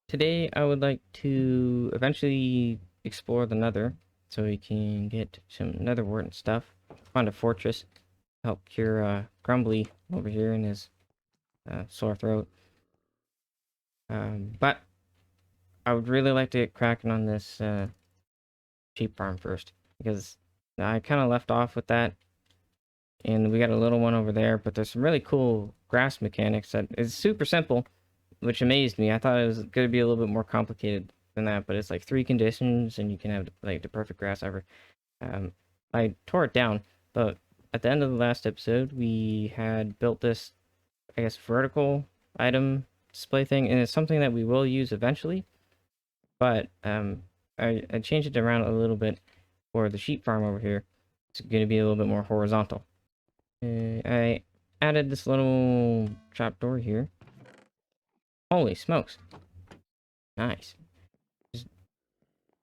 Today I would like to eventually explore the nether so we can get some nether wart and stuff. Find a fortress, help cure Grumbly over here in his sore throat. But I would really like to get cracking on this sheep farm first because I kind of left off with that, and we got a little one over there, but there's some really cool grass mechanics that is super simple, which amazed me. I thought it was going to be a little bit more complicated than that, but it's like 3 conditions and you can have like the perfect grass ever. Um, I tore it down, but at the end of the last episode, we had built this, I guess, vertical item display thing, and it's something that we will use eventually, but I changed it around a little bit for the sheep farm over here. It's going to be a little bit more horizontal. I added this little trapdoor here. Holy smokes. Nice. Just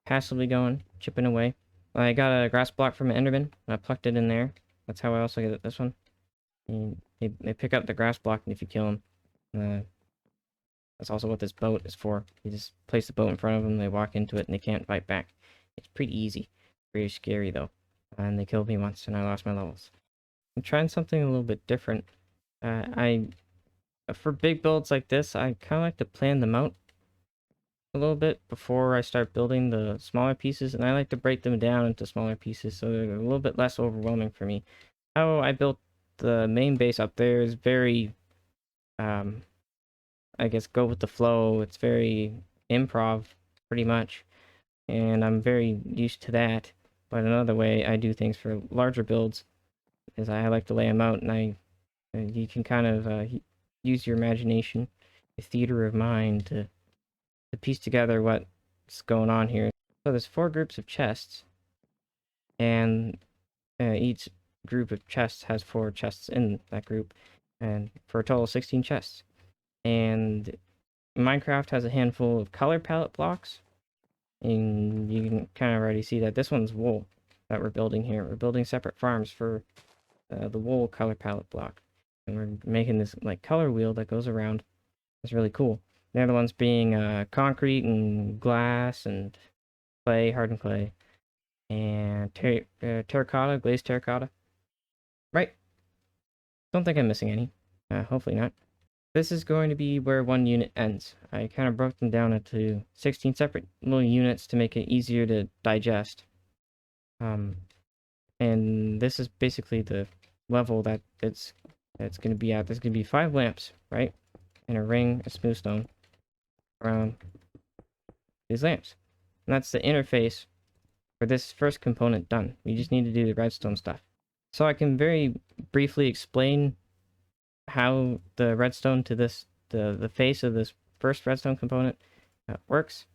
passively going, chipping away. I got a grass block from an Enderman, and I plucked it in there. That's how I also get this one. And they pick up the grass block if you kill them. That's also what this boat is for. You just place the boat in front of them, they walk into it, and they can't fight back. It's pretty easy. Very scary, though. And they killed me once, and I lost my levels. I'm trying something a little bit different. For big builds like this, I kind of like to plan them out a little bit before I start building the smaller pieces, and I like to break them down into smaller pieces so they're a little bit less overwhelming for me. How I built the main base up there is very, I guess, go with the flow. It's very improv, pretty much, and I'm very used to that. But another way I do things for larger builds is I like to lay them out, and you can kind of use your imagination, your theater of mind to piece together what's going on here. So there's 4 groups of chests, and each group of chests has 4 chests in that group, and for a total of 16 chests. And Minecraft has a handful of color palette blocks, and you can kind of already see that this one's wool that we're building here. We're building separate farms for the wool color palette block, and we're making this like color wheel that goes around. It's really cool. The other ones being concrete and glass and clay, hardened clay, and terracotta, glazed terracotta. Right? Don't think I'm missing any. Hopefully not. This is going to be where one unit ends. I kind of broke them down into 16 separate little units to make it easier to digest. And this is basically the level that it's going to be at. There's going to be 5 lamps, right? And a ring of smooth stone around these lamps. And that's the interface for this first component done. We just need to do the redstone stuff. So I can very briefly explain how the redstone to this, the face of this first redstone component works.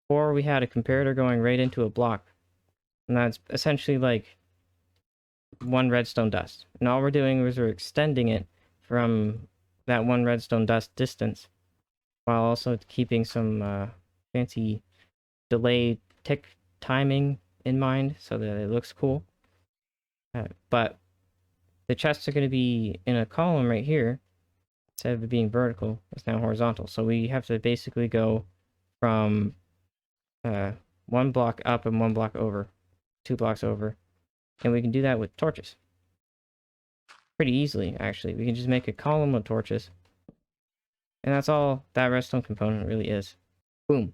Or we had a comparator going right into a block. And that's essentially like 1 redstone dust. And all we're doing is we're extending it from that 1 redstone dust distance, while also keeping some fancy delay tick timing in mind so that it looks cool. But the chests are going to be in a column right here. Instead of it being vertical, it's now horizontal. So we have to basically go from 1 block up and 1 block over, 2 blocks over. And we can do that with torches. Pretty easily, actually. We can just make a column of torches. And that's all that redstone component really is. Boom.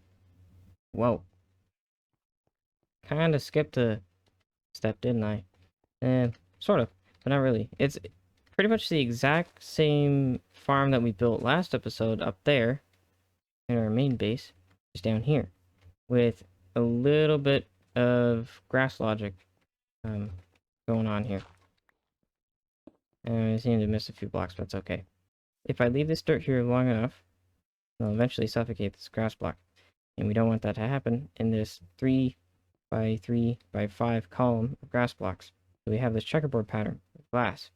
Whoa. Kinda skipped a step, didn't I? Sort of, but not really. It's pretty much the exact same farm that we built last episode up there in our main base, just down here, with a little bit of grass logic going on here. And I seem to miss a few blocks, but that's okay. If I leave this dirt here long enough, it'll eventually suffocate this grass block. And we don't want that to happen in this 3 by 3 by 5 column of grass blocks. So we have this checkerboard pattern with glass,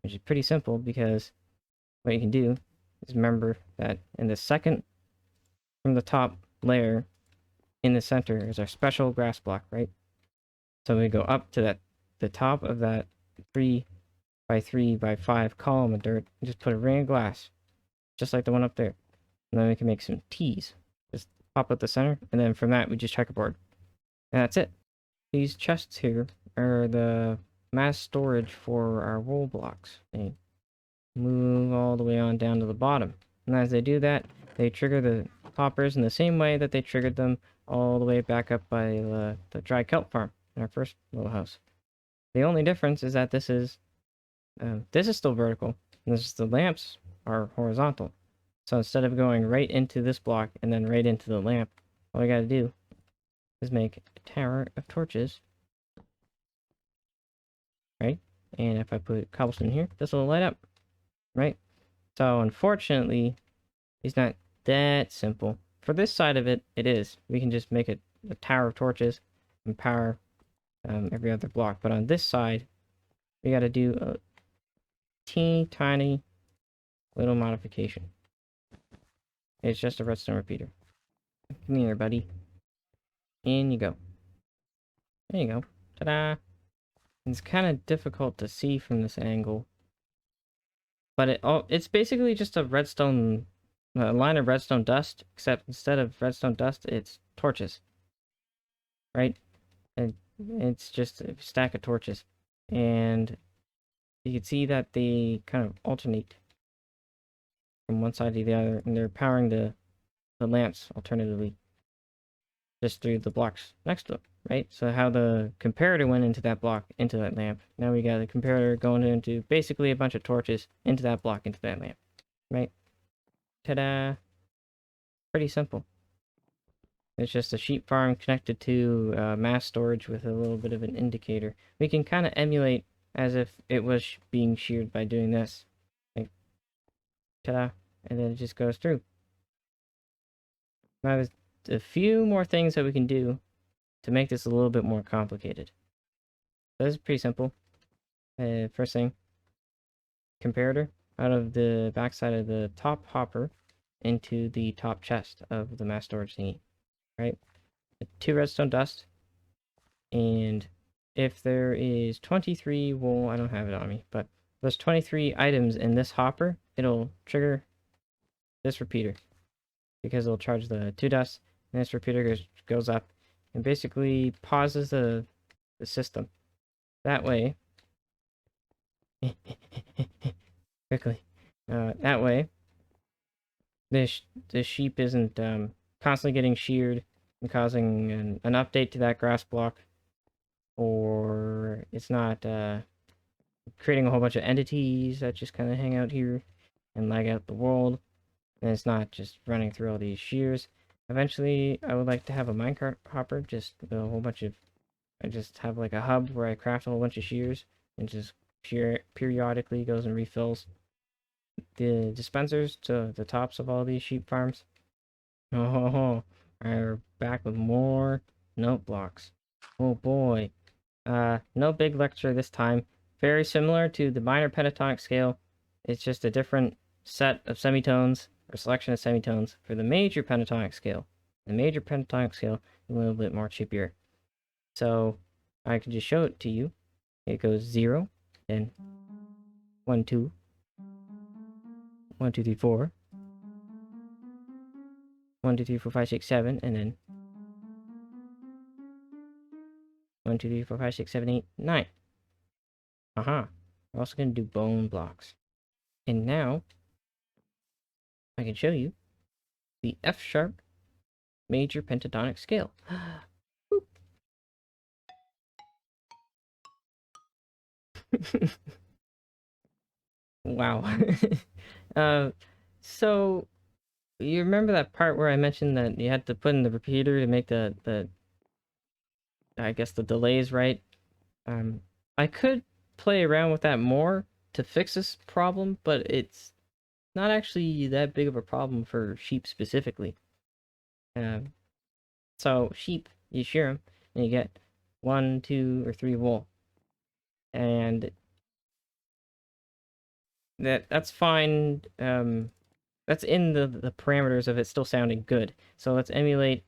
which is pretty simple because what you can do is remember that in the second from the top layer in the center is our special grass block, right? So we go up to the top of that 3 by 3 by 5 column of dirt and just put a ring of glass, just like the one up there. And then we can make some T's. Just pop out the center, and then from that we just checkerboard. And that's it. These chests here are the mass storage for our wool blocks. They move all the way on down to the bottom. And as they do that, they trigger the hoppers in the same way that they triggered them all the way back up by the dry kelp farm in our first little house. The only difference is that this is still vertical, and the lamps are horizontal. So instead of going right into this block and then right into the lamp, all I gotta do is make a tower of torches, right? And if I put cobblestone here, this will light up, right? So unfortunately, it's not that simple. For this side of it, it is. We can just make a tower of torches and power every other block. But on this side, we got to do a teeny tiny little modification. It's just a redstone repeater. Come here, buddy. In you go. There you go. Ta-da! It's kind of difficult to see from this angle, but it's basically just a line of redstone dust, except instead of redstone dust, it's torches, right? And it's just a stack of torches, and you can see that they kind of alternate from one side to the other, and they're powering the lamps alternatively just through the blocks next to it, right? So how the comparator went into that block, into that lamp, now we got the comparator going into basically a bunch of torches into that block, into that lamp, right? Ta-da! Pretty simple. It's just a sheep farm connected to mass storage with a little bit of an indicator. We can kind of emulate as if it was being sheared by doing this. Like, ta-da! And then it just goes through. Now there's a few more things that we can do to make this a little bit more complicated. This is pretty simple. First thing, comparator out of the backside of the top hopper into the top chest of the mass storage thingy, right? 2 redstone dust, and if there is 23 wool, I don't have it on me, but there's 23 items in this hopper, it'll trigger this repeater because it'll charge the 2 dust, and this repeater goes up and basically pauses the system. That way, quickly, that way, the sheep isn't constantly getting sheared and causing an update to that grass block, or it's not creating a whole bunch of entities that just kind of hang out here and lag out the world, and it's not just running through all these shears. Eventually, I would like to have a minecart hopper, just with a whole bunch of, I just have like a hub where I craft a whole bunch of shears, and just shear periodically goes and refills the dispensers to the tops of all these sheep farms. Oh, we're back with more note blocks. Oh boy. No big lecture this time. Very similar to the minor pentatonic scale. It's just a different set of semitones, or selection of semitones, for the major pentatonic scale. The major pentatonic scale is a little bit more chippier. So, I can just show it to you. It goes 0, then 1, 2, 1, 2, 3, 4, 1, 2, 3, 4, 5, 6, 7, and then 1, 2, 3, 4, 5, 6, 7, 8, 9. Aha. We're also going to do bone blocks. And now, I can show you the F sharp major pentatonic scale. Wow. uh, so you remember that part where I mentioned that you had to put in the repeater to make the I guess the delays right? I could play around with that more to fix this problem, but it's not actually that big of a problem for sheep specifically. Um, so sheep, you shear them, and you get 1, 2, or 3 wool, and that's fine. That's in the parameters of it still sounding good. So let's emulate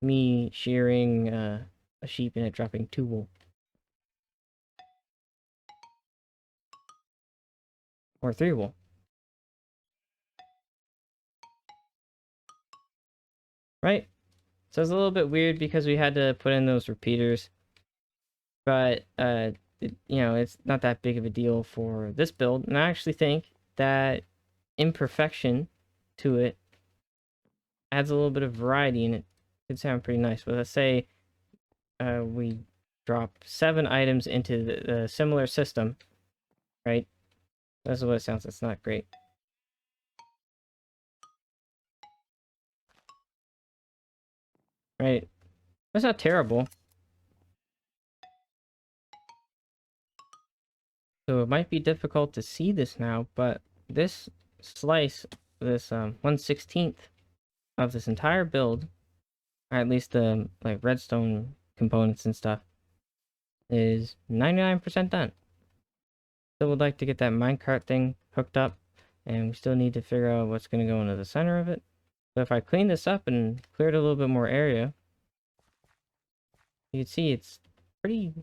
me shearing a sheep and it dropping 2 wool. Or 3 wool. right? So it's a little bit weird because we had to put in those repeaters, but you know, it's not that big of a deal for this build. And I actually think that imperfection to it adds a little bit of variety, and it could sound pretty nice. But let's say we drop 7 items into the similar system, right? That's what it sounds. It's not great, right? That's not terrible. So it might be difficult to see this now, but this slice, this 1/16th of this entire build, or at least the like redstone components and stuff, is 99% done. Still would like to get that minecart thing hooked up, and we still need to figure out what's going to go into the center of it. So if I clean this up and cleared a little bit more area, you can see it's pretty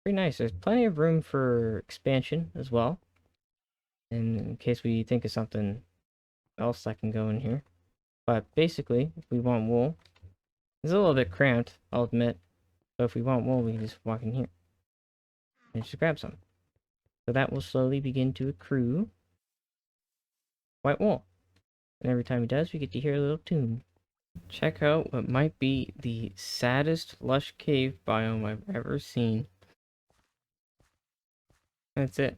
nice. There's plenty of room for expansion as well, and in case we think of something else that can go in here. But basically, if we want wool, it's a little bit cramped, I'll admit. But if we want wool, we can just walk in here and just grab some. So that will slowly begin to accrue white wool. And every time he does, we get to hear a little tune. Check out what might be the saddest lush cave biome I've ever seen. That's it.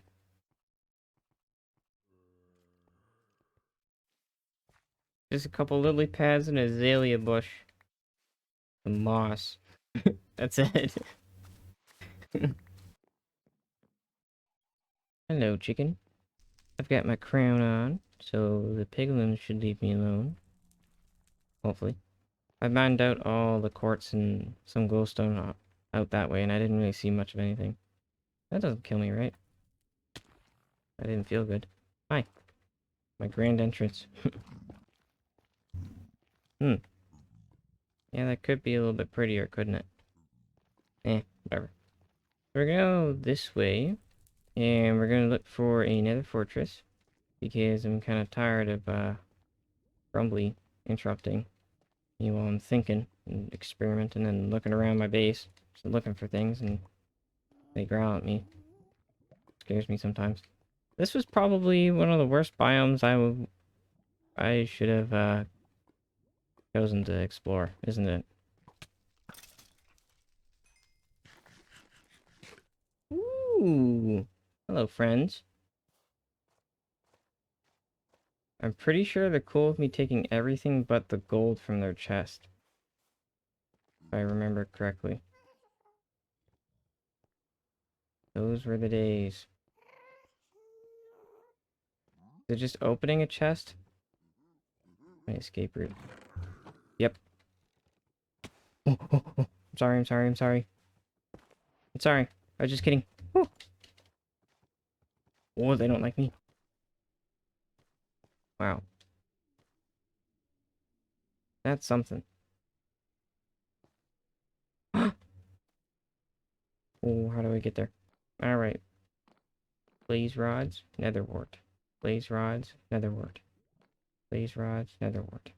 Just a couple lily pads and a azalea bush. The moss. That's it. Hello, chicken. I've got my crown on, so the piglins should leave me alone. Hopefully. I mined out all the quartz and some glowstone out that way, and I didn't really see much of anything. That doesn't kill me, right? I didn't feel good. Hi. My grand entrance. Hmm. Yeah, that could be a little bit prettier, couldn't it? Eh, whatever. We're gonna go this way, and we're gonna look for a nether fortress, because I'm kind of tired of, Grumbly interrupting me while I'm thinking and experimenting and looking around my base, just looking for things, and they growl at me. Scares me sometimes. This was probably one of the worst biomes I should have chosen to explore, isn't it? Ooh. Hello, friends. I'm pretty sure they're cool with me taking everything but the gold from their chest, if I remember correctly. Those were the days. They're just opening a chest? My escape route. Yep. Oh, oh, oh. I'm sorry, I'm sorry, I'm sorry. I'm sorry. I was just kidding. Oh, oh, they don't like me. Wow. That's something. Oh, how do I get there? Alright. Blaze rods, nether wart. Blaze rods, nether wart. Blaze rods, nether wart.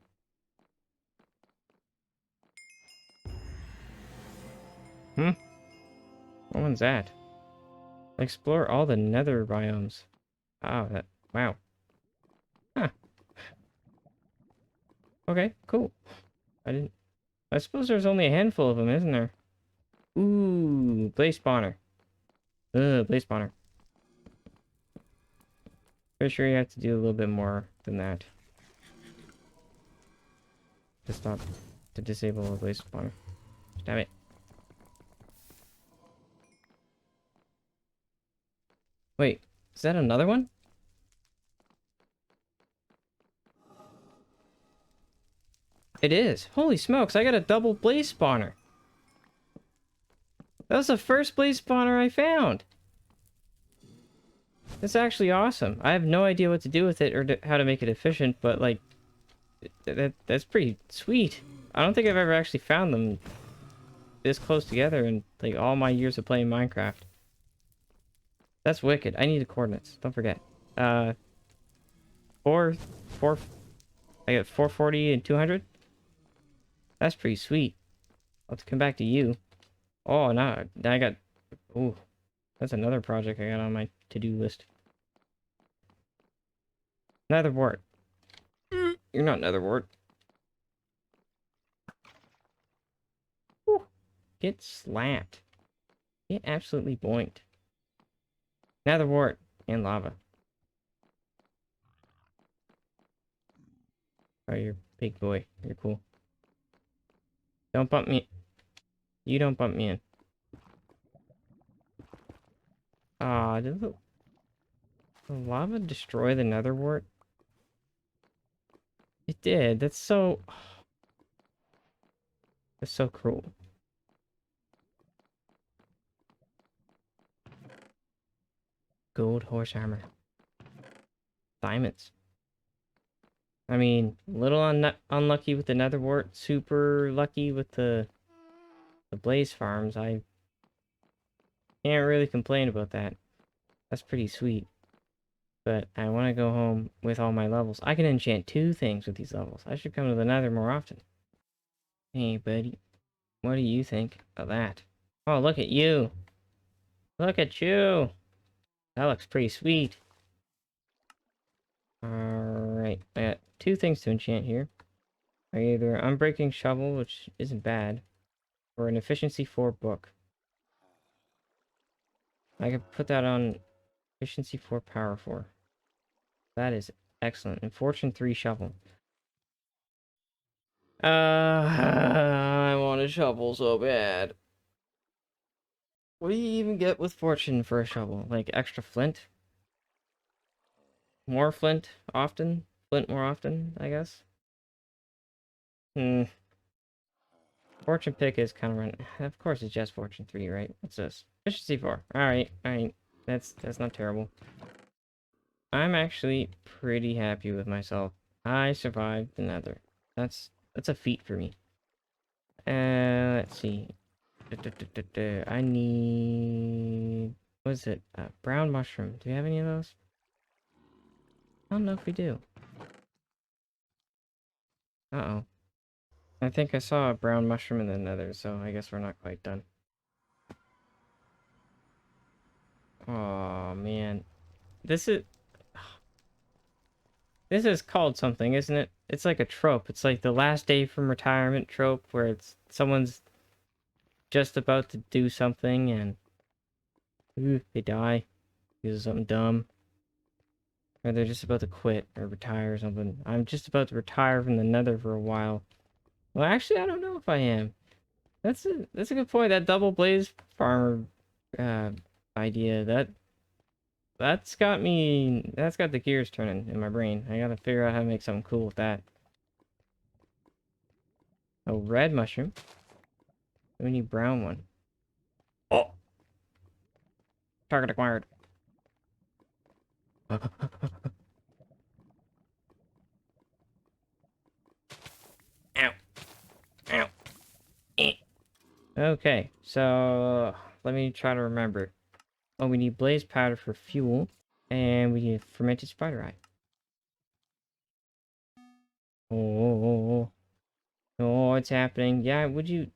Hmm? What one's that? Explore all the nether biomes. Oh, that. Wow. Huh. Okay, cool. I didn't. I suppose there's only a handful of them, isn't there? Ooh, blaze spawner. Ugh, blaze spawner. Pretty sure you have to do a little bit more than that to stop, to disable a blaze spawner. Damn it. Wait, is that another one? It is. Holy smokes, I got a double blaze spawner. That was the first blaze spawner I found. That's actually awesome. I have no idea what to do with it or how to make it efficient, but like, that's pretty sweet. I don't think I've ever actually found them this close together in like all my years of playing Minecraft. That's wicked. I need the coordinates. Don't forget. Uh, four, I got 440 and 200. That's pretty sweet. Let's come back to you. Oh, now I got... Ooh, that's another project I got on my to-do list. Nether wart. You're not nether wart. Whew. Get slapped. Get absolutely boinked. Nether wart and lava. Oh, you're big boy. You're cool. Don't bump me. You don't bump me in. Ah, did the lava destroy the nether wart? It did. That's so... That's so cruel. Gold horse armor. Diamonds. I mean, little unlucky with the nether wart. Super lucky with the blaze farms. I can't really complain about that. That's pretty sweet. But I want to go home with all my levels. I can enchant 2 things with these levels. I should come to the nether more often. Hey, buddy. What do you think of that? Oh, look at you. Look at you. That looks pretty sweet. Alright. I got 2 things to enchant here. Either Unbreaking Shovel, which isn't bad, or an Efficiency 4 book. I could put that on Efficiency 4, Power 4. That is excellent. And Fortune 3 shovel. I want a shovel so bad. What do you even get with Fortune for a shovel? Like extra flint? More flint often? Flint more often, I guess? Hmm. Fortune pick is kind of run. Of course it's just Fortune 3, right? What's this? Efficiency 4. Alright, alright. That's not terrible. I'm actually pretty happy with myself. I survived the nether. That's a feat for me. Let's see. I need... What is it? Brown mushroom. Do we have any of those? I don't know if we do. Uh-oh. I think I saw a brown mushroom in the nether, so I guess we're not quite done. Oh man. This is... This is called something, isn't it? It's like a trope. It's like the last day from retirement trope where it's someone's just about to do something and they die because of something dumb. Or they're just about to quit or retire or something. I'm just about to retire from the nether for a while. Well, actually, I don't know if I am. That's a good point. That double blaze farmer idea, that's got the gears turning in my brain. I gotta figure out how to make something cool with that. Oh, red mushroom. We need brown one. Oh! Target acquired. Ow. Ow. Eh. Okay, so let me try to remember. Oh, we need blaze powder for fuel, and we need fermented spider eye. Oh, oh, it's happening. Yeah, would you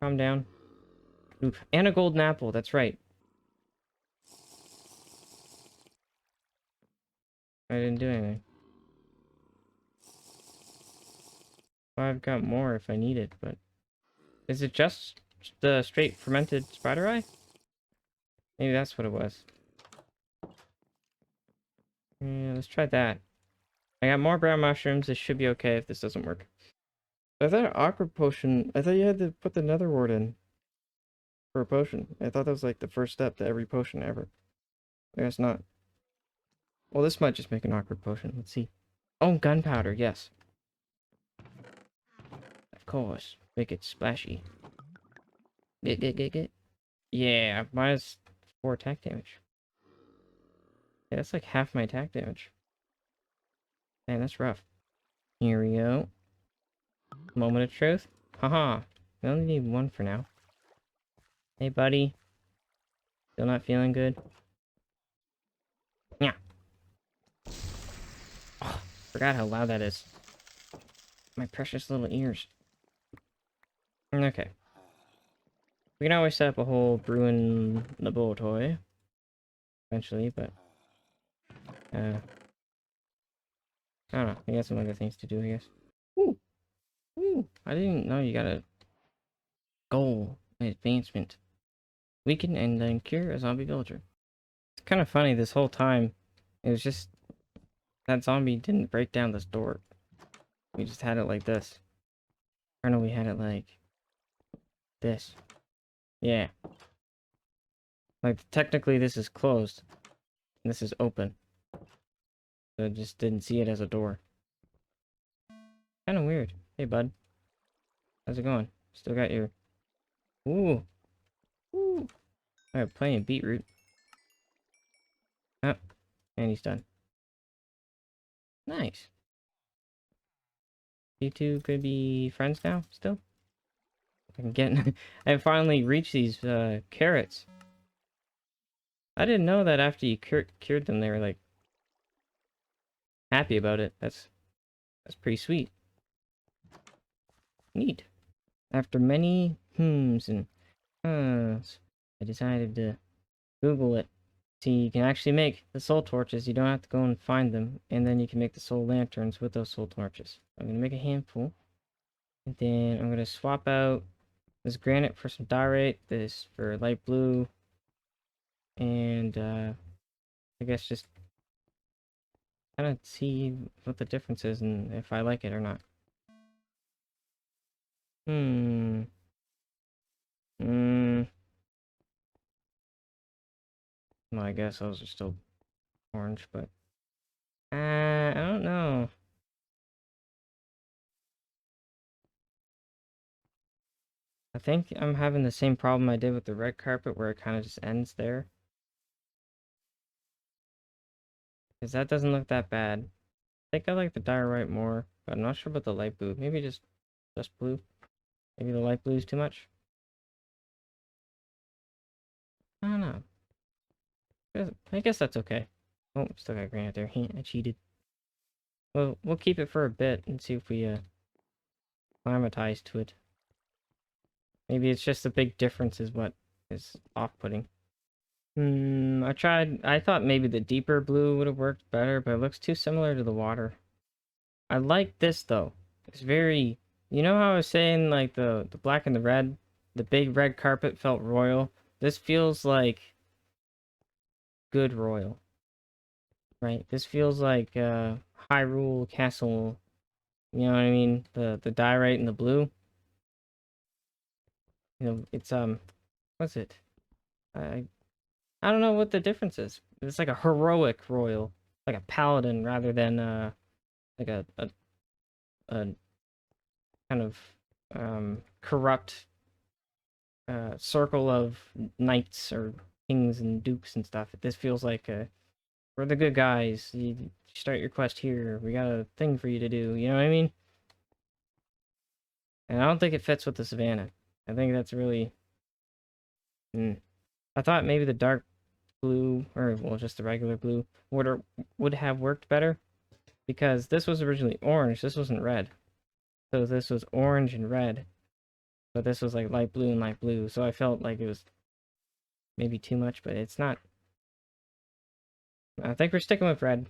calm down? Ooh, and a golden apple, that's right. I didn't do anything. Well, I've got more if I need it, but... Is it just the straight fermented spider eye? Maybe that's what it was. Yeah, let's try that. I got more brown mushrooms. This should be okay if this doesn't work. I thought awkward potion... I thought you had to put the nether wart in for a potion. I thought that was like the first step to every potion ever. I guess not. Well, this might just make an awkward potion. Let's see. Oh, gunpowder, yes. Of course. Make it splashy. Get. Yeah, -4 attack damage. Yeah, that's like half my attack damage. Man, that's rough. Here we go. Moment of truth. Haha. We only need 1 for now. Hey, buddy. Still not feeling good? Yeah. Oh, forgot how loud that is. My precious little ears. Okay. We can always set up a whole brewing laboratory eventually, but I don't know. We got some other things to do, I guess. Ooh, ooh! I didn't know you got a goal advancement. Weaken and then cure a zombie villager. It's kind of funny. This whole time, it was just that zombie didn't break down this door. We just had it like this. Or no, we had it like this. Yeah. Like technically, this is closed. And this is open. So I just didn't see it as a door. Kind of weird. Hey, bud. How's it going? Still got your... Ooh. Ooh. I have plenty of beetroot. Oh, and he's done. Nice. You two could be friends now, still? I can get... I finally reached these, carrots. I didn't know that after you cured them, they were, like, happy about it. That's pretty sweet. Neat. After many hmms and uhs, I decided to Google it. See, you can actually make the soul torches. You don't have to go and find them. And then you can make the soul lanterns with those soul torches. I'm going to make a handful. And then I'm going to swap out this granite for some diorite, this for light blue. And I guess just kind of see what the difference is and if I like it or not. Hmm. Hmm. Well, I guess those are still orange, but I don't know. I think I'm having the same problem I did with the red carpet where it kind of just ends there. Because that doesn't look that bad. I think I like the diorite more, but I'm not sure about the light blue. Maybe just blue. Maybe the light blue is too much. I don't know. I guess that's okay. Oh, still got granite there. I cheated. Well, we'll keep it for a bit and see if we acclimatize to it. Maybe it's just the big difference is what is off-putting. I thought maybe the deeper blue would have worked better, but it looks too similar to the water. I like this though. It's very, you know how I was saying like the black and the red, the big red carpet felt royal. This feels like good royal, right? This feels like Hyrule Castle. You know what I mean? The diorite and the blue. You know, it's what's it? I I don't know what the difference is. It's like a heroic royal, like a paladin rather than like a kind of corrupt circle of knights or kings and dukes and stuff. This feels like we're the good guys. You start your quest here. We got a thing for you to do. You know what I mean? And I don't think it fits with the savannah. I think that's really. I thought maybe the dark blue, or well, just the regular blue, would have worked better because this was originally orange. This wasn't red, so this was orange and red, but this was like light blue and light blue. So I felt like it was maybe too much, but it's not. I think we're sticking with red.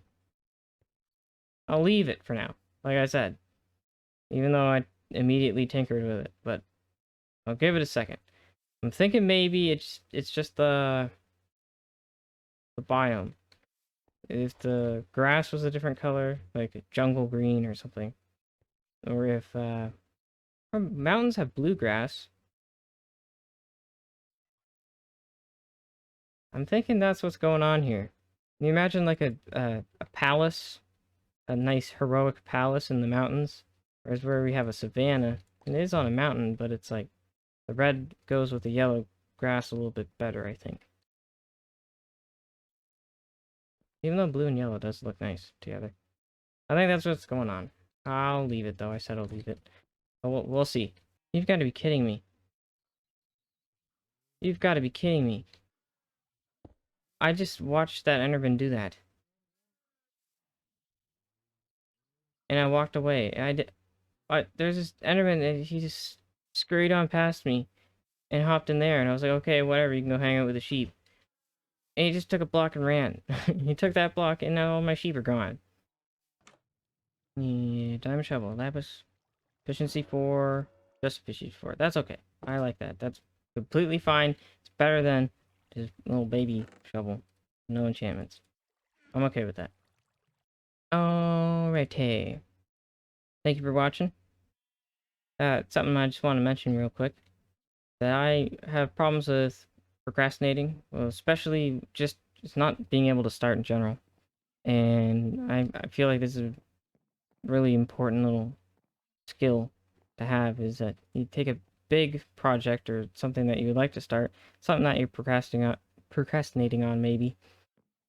I'll leave it for now, like I said, even though I immediately tinkered with it, but I'll give it a second. I'm thinking maybe it's just the biome. If the grass was a different color, like jungle green or something, or if or mountains have blue grass. I'm thinking that's what's going on here. Can you imagine like a palace, a nice heroic palace in the mountains, whereas where we have a savanna, and it is on a mountain, but it's like the red goes with the yellow grass a little bit better, I think. Even though blue and yellow does look nice together. I think that's what's going on. I'll leave it though. I said I'll leave it. But we'll see. You've got to be kidding me. You've got to be kidding me. I just watched that Enderman do that. And I walked away. And there's this Enderman and he just scurried on past me and hopped in there, and I was like, okay, whatever, you can go hang out with the sheep. And he just took a block and ran. He took that block, and now all my sheep are gone. Yeah, diamond shovel, lapis, efficiency 4, just efficiency 4. That's okay. I like that. That's completely fine. It's better than just little baby shovel. No enchantments. I'm okay with that. Alrighty. Thank you for watching. Something I just want to mention real quick. That I have problems with procrastinating. Well, especially just not being able to start in general. And I feel like this is a really important little skill to have, is that you take a big project or something that you would like to start, something that you're procrastinating on maybe,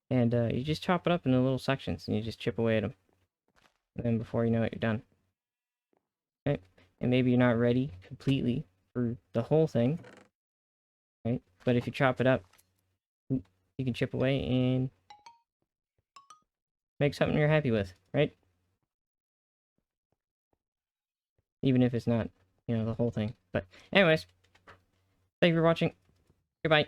and you just chop it up into little sections and you just chip away at them. And then before you know it, you're done. Right? And maybe you're not ready completely for the whole thing, right? But if you chop it up, you can chip away and make something you're happy with, right? Even if it's not, the whole thing. But anyways, thank you for watching. Goodbye.